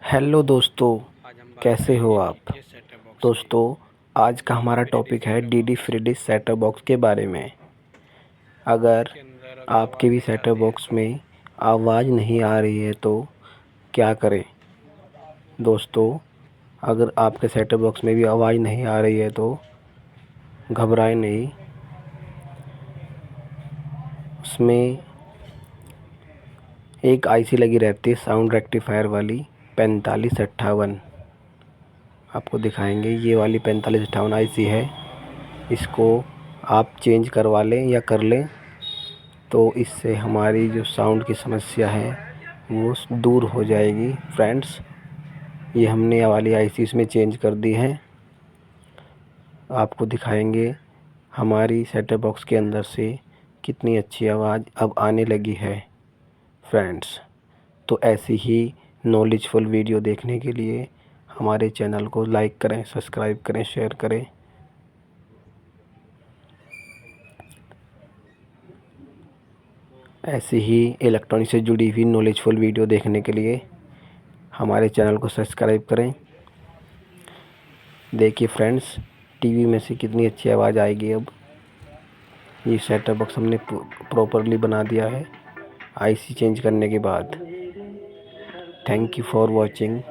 Hello दोस्तों, आज हम बात कैसे हो करेंगे आप। डीटीएच सेटअप बॉक्स की। दोस्तों, आज का हमारा फ्रीडी टॉपिक है setup DD box free D setup box के बारे में। अगर इसके अंदर अगर आपके आवाज़ भी नहीं सेटअप आती है बॉक्स तो में आवाज़ नहीं आ रही है तो क्या करें। दोस्तों, अगर आपके सेटअप बॉक्स में भी आवाज़ नहीं आ रही है तो घबराएं नहीं। उसमें एक आईसी लगी रहती है साउंड रेक्टिफायर वाली 4558। आपको दिखाएंगे, ये वाली 4558 आईसी है। इसको आप चेंज करवा लें या कर लें तो इससे हमारी जो साउंड की समस्या है वो दूर हो जाएगी। फ्रेंड्स, ये हमने ये वाली आईसी इसमें चेंज कर दी है। आपको दिखाएंगे हमारी सेटअप बॉक्स के अंदर से कितनी अच्छी आवाज़ अब आने लगी है। फ्रेंड्स, तो ऐसी ही नॉलेजफुल वीडियो देखने के लिए हमारे चैनल को लाइक करें, सब्सक्राइब करें, शेयर करें। ऐसी ही इलेक्ट्रॉनिक से जुड़ी हुई नॉलेजफुल वीडियो देखने के लिए हमारे चैनल को सब्सक्राइब करें। देखिए फ्रेंड्स, टीवी में से कितनी अच्छी आवाज़ आएगी अब। ये सेटअप बॉक्स हमने प्रॉपरली बना दिया है आईसी चेंज करने के बाद। Thank you for watching.